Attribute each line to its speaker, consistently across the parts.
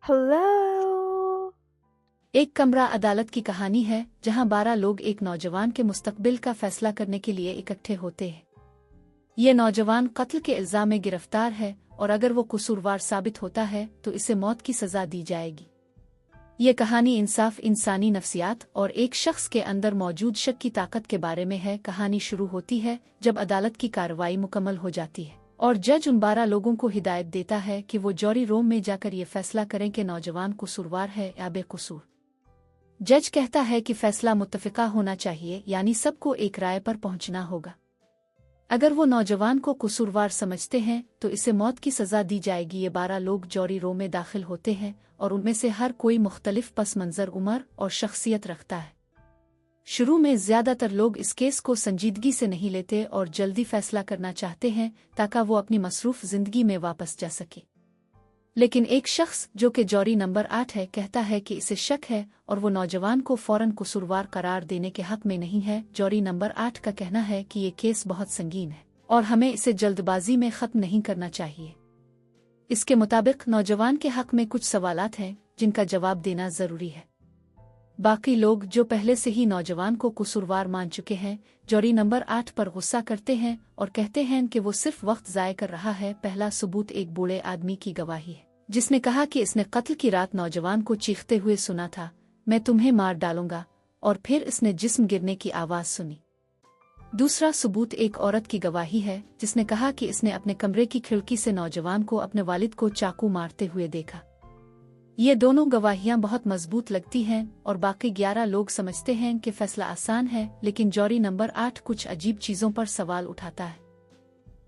Speaker 1: Hello.
Speaker 2: एक कमरा अदालत की कहानी है जहां 12 लोग एक नौजवान के मुस्तकबिल का फैसला करने के लिए इकट्ठे होते हैं। ये नौजवान कत्ल के इल्जाम में गिरफ्तार है और अगर वो कसूरवार साबित होता है तो इसे मौत की सजा दी जाएगी। ये कहानी इंसाफ, इंसानी नफ्सियात और एक शख्स के अंदर मौजूद शक की ताकत के बारे में है। कहानी शुरू होती है जब अदालत की कार्रवाई मुकम्मल हो जाती है और जज उन 12 लोगों को हिदायत देता है कि वो जॉरी रूम में जाकर ये फैसला करें कि नौजवान कसूरवार है या बेकसूर। जज कहता है कि फैसला मुत्तफिका होना चाहिए, यानी सबको एक राय पर पहुंचना होगा। अगर वो नौजवान को कसूरवार समझते हैं तो इसे मौत की सजा दी जाएगी। ये 12 लोग जॉरी रो में दाखिल होते हैं और उनमें से हर कोई मुख्तलिफ पस मंजर, उम्र और शख्सियत रखता है। शुरू में ज्यादातर लोग इस केस को संजीदगी से नहीं लेते और जल्दी फैसला करना चाहते हैं ताकि वो अपनी मसरूफ जिंदगी में वापस जा सके। लेकिन एक शख्स जो कि जॉरी नंबर 8 है कहता है कि इसे शक है और वो नौजवान को फौरन कसूरवार करार देने के हक में नहीं है। जॉरी नंबर 8 का कहना है कि ये केस बहुत संगीन है और हमें इसे जल्दबाजी में खत्म नहीं करना चाहिए। इसके मुताबिक नौजवान के हक में कुछ सवालात हैं जिनका जवाब देना जरूरी है। बाकी लोग जो पहले से ही नौजवान को कसूरवार मान चुके हैं जॉरी नंबर 8 पर गुस्सा करते हैं और कहते हैं कि वो सिर्फ वक्त ज़ाय कर रहा है। पहला सबूत एक बूढ़े आदमी की गवाही है जिसने कहा कि इसने कत्ल की रात नौजवान को चीखते हुए सुना था, मैं तुम्हें मार डालूंगा, और फिर इसने जिस्म गिरने की आवाज़ सुनी। दूसरा सबूत एक औरत की गवाही है जिसने कहा कि इसने अपने कमरे की खिड़की से नौजवान को अपने वालिद को चाकू मारते हुए देखा। ये दोनों गवाहियां बहुत मजबूत लगती हैं और बाकी 11 लोग समझते हैं कि फैसला आसान है, लेकिन जॉरी नंबर 8 कुछ अजीब चीज़ों पर सवाल उठाता है।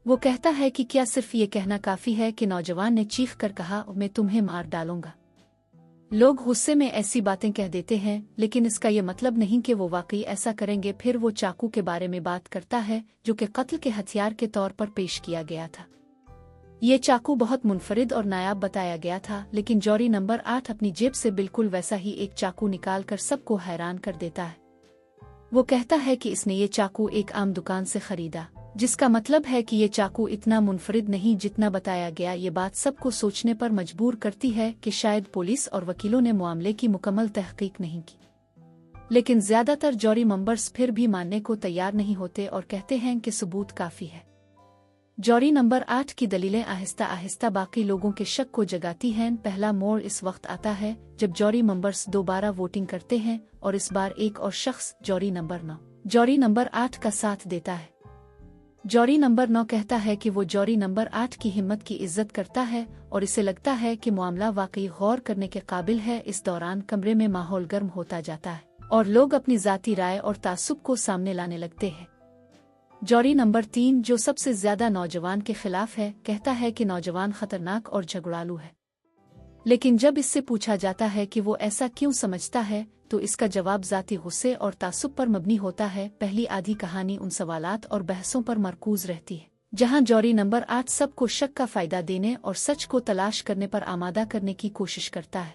Speaker 2: वो कहता है कि क्या सिर्फ ये कहना काफ़ी है कि नौजवान ने चीख कर कहा, मैं तुम्हें मार डालूंगा। लोग गुस्से में ऐसी बातें कह देते हैं, लेकिन इसका ये मतलब नहीं कि वो वाकई ऐसा करेंगे। फिर वो चाकू के बारे में बात करता है जो कि कत्ल के हथियार के तौर पर पेश किया गया था। ये चाकू बहुत मुनफरिद और नायाब बताया गया था, लेकिन जॉरी नंबर 8 अपनी जेब से बिल्कुल वैसा ही एक चाकू निकाल कर सबको हैरान कर देता है। वो कहता है कि इसने ये चाकू एक आम दुकान से खरीदा, जिसका मतलब है कि ये चाकू इतना मुनफरिद नहीं जितना बताया गया। ये बात सबको सोचने पर मजबूर करती है कि शायद पुलिस और वकीलों ने मामले की मुकम्मल तहकीक नहीं की। लेकिन ज्यादातर जॉरी मेंबर्स फिर भी मानने को तैयार नहीं होते और कहते हैं कि सबूत काफी है। जॉरी नंबर 8 की दलीलें आहिस्ता आहिस्ता बाकी लोगों के शक को जगाती हैं। पहला मोड़ इस वक्त आता है जब जॉरी मेंबर्स दोबारा वोटिंग करते हैं और इस बार एक और शख्स जॉरी नंबर 8 का साथ देता है। जॉरी नंबर 9 कहता है कि वो जॉरी नंबर 8 की हिम्मत की इज्जत करता है और इसे लगता है कि मामला वाकई गौर करने के काबिल है। इस दौरान कमरे में माहौल गर्म होता जाता है और लोग अपनी जाती राय और तासुब को सामने लाने लगते हैं। जॉरी नंबर 3 जो सबसे ज्यादा नौजवान के खिलाफ है कहता है कि नौजवान खतरनाक और झगड़ालू है, लेकिन जब इससे पूछा जाता है कि वो ऐसा क्यों समझता है तो इसका जवाब जाती गुस्से और तासुब पर मबनी होता है। पहली आधी कहानी उन सवालात और बहसों पर मरकूज रहती है जहां जॉरी नंबर 8 सबको शक का फायदा देने और सच को तलाश करने पर आमादा करने की कोशिश करता है।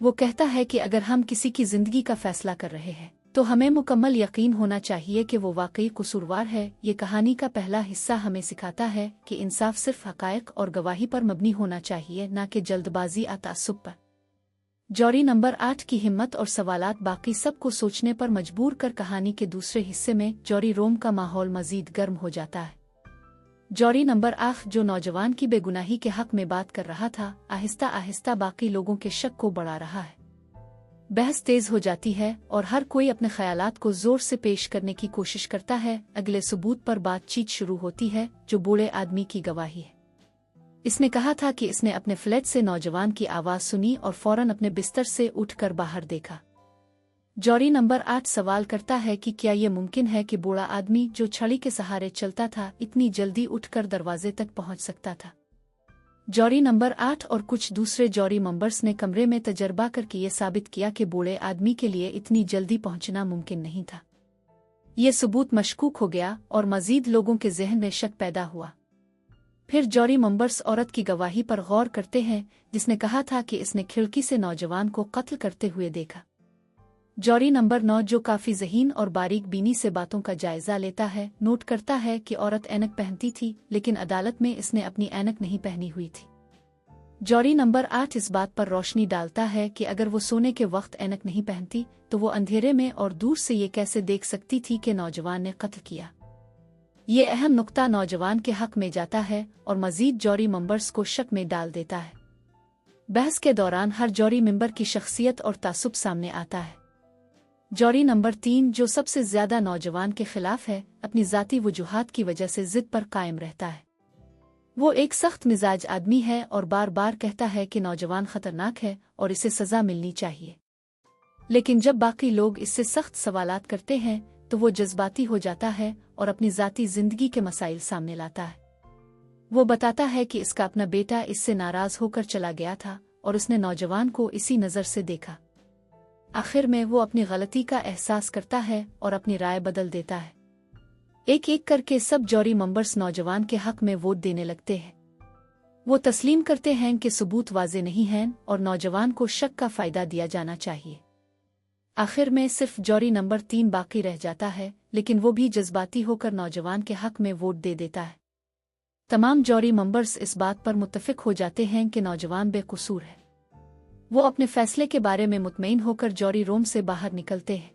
Speaker 2: वो कहता है कि अगर हम किसी की जिंदगी का फैसला कर रहे हैं तो हमें मुकम्मल यकीन होना चाहिए कि वो वाकई कसूरवार है। ये कहानी का पहला हिस्सा हमें सिखाता है कि इंसाफ सिर्फ हकायक और गवाही पर मबनी होना चाहिए, न कि जल्दबाजी या तासुब पर। जॉरी नंबर 8 की हिम्मत और सवालात बाकी सबको सोचने पर मजबूर कर कहानी के दूसरे हिस्से में जॉरी रूम का माहौल मजीद गर्म हो जाता है। जॉरी नंबर 8 जो नौजवान की बेगुनाही के हक में बात कर रहा था आहिस्ता आहिस्ता बाकी लोगों के शक को बढ़ा रहा है। बहस तेज हो जाती है और हर कोई अपने ख्यालात को जोर से पेश करने की कोशिश करता है। अगले सबूत पर बातचीत शुरू होती है जो बूढ़े आदमी की गवाही है। इसने कहा था कि इसने अपने फ्लैट से नौजवान की आवाज़ सुनी और फौरन अपने बिस्तर से उठकर बाहर देखा। जॉरी नंबर 8 सवाल करता है कि क्या ये मुमकिन है कि बूढ़ा आदमी जो छड़ी के सहारे चलता था इतनी जल्दी उठकर दरवाजे तक पहुंच सकता था। जॉरी नंबर 8 और कुछ दूसरे जॉरी मेंबर्स ने कमरे में तजर्बा करके ये साबित किया कि बूढ़े आदमी के लिए इतनी जल्दी पहुंचना मुमकिन नहीं था। ये सबूत मशकूक हो गया और मजीद लोगों के जहन में शक पैदा हुआ। फिर जॉरी मेंबर्स औरत की गवाही पर गौर करते हैं जिसने कहा था कि इसने खिड़की से नौजवान को कत्ल करते हुए देखा। जॉरी नंबर 9 जो काफी ज़हीन और बारीक बीनी से बातों का जायजा लेता है नोट करता है कि औरत ऐनक पहनती थी, लेकिन अदालत में इसने अपनी ऐनक नहीं पहनी हुई थी। जौहरी नंबर 8 इस बात पर रोशनी डालता है कि अगर वो सोने के वक्त ऐनक नहीं पहनती तो वो अंधेरे में और दूर से ये कैसे देख सकती थी कि नौजवान ने कत्ल किया। ये अहम नुक्ता नौजवान के हक में जाता है और मजीद जौहरी मेंबर्स को शक में डाल देता है। बहस के दौरान हर जौहरी मेंबर की शख्सियत और तासुब सामने आता है। जौहरी नंबर 3 जो सबसे ज्यादा नौजवान के खिलाफ है, अपनी जाती वजूहात की वजह से जिद पर कायम रहता है। वो एक सख्त मिजाज आदमी है और बार बार कहता है कि नौजवान खतरनाक है और इसे सजा मिलनी चाहिए। लेकिन जब बाकी लोग इससे सख्त सवालात करते हैं तो वो जज्बाती हो जाता है और अपनी जाती जिंदगी के मसाइल सामने लाता है। वो बताता है कि इसका अपना बेटा इससे नाराज होकर चला गया था और उसने नौजवान को इसी नज़र से देखा। आखिर में वो अपनी गलती का एहसास करता है और अपनी राय बदल देता है। एक एक करके सब जौहरी मेंबर्स नौजवान के हक में वोट देने लगते हैं। वो तस्लीम करते हैं कि सबूत वाज़े नहीं हैं और नौजवान को शक का फायदा दिया जाना चाहिए। आखिर में सिर्फ जौहरी नंबर 3 बाकी रह जाता है, लेकिन वो भी जज्बाती होकर नौजवान के हक में वोट दे देता है। तमाम जौहरी मेंबर्स इस बात पर मुत्तफिक हो जाते हैं कि नौजवान बेकसूर है। वो अपने फैसले के बारे में मुतमईन होकर जौहरी रूम से बाहर निकलते हैं।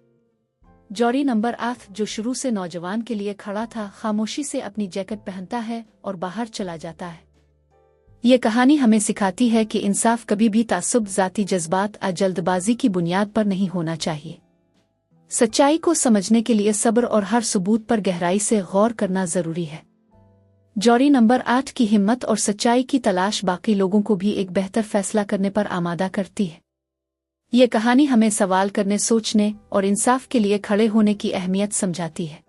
Speaker 2: जौहरी नंबर 8 जो शुरू से नौजवान के लिए खड़ा था, खामोशी से अपनी जैकेट पहनता है और बाहर चला जाता है। ये कहानी हमें सिखाती है कि इंसाफ कभी भी तासुब, जाती जज्बात या जल्दबाजी की बुनियाद पर नहीं होना चाहिए। सच्चाई को समझने के लिए सब्र और हर सबूत पर गहराई से गौर करना जरूरी है। जौहरी नंबर 8 की हिम्मत और सच्चाई की तलाश बाकी लोगों को भी एक बेहतर फैसला करने पर आमादा करती है। ये कहानी हमें सवाल करने, सोचने और इंसाफ के लिए खड़े होने की अहमियत समझाती है।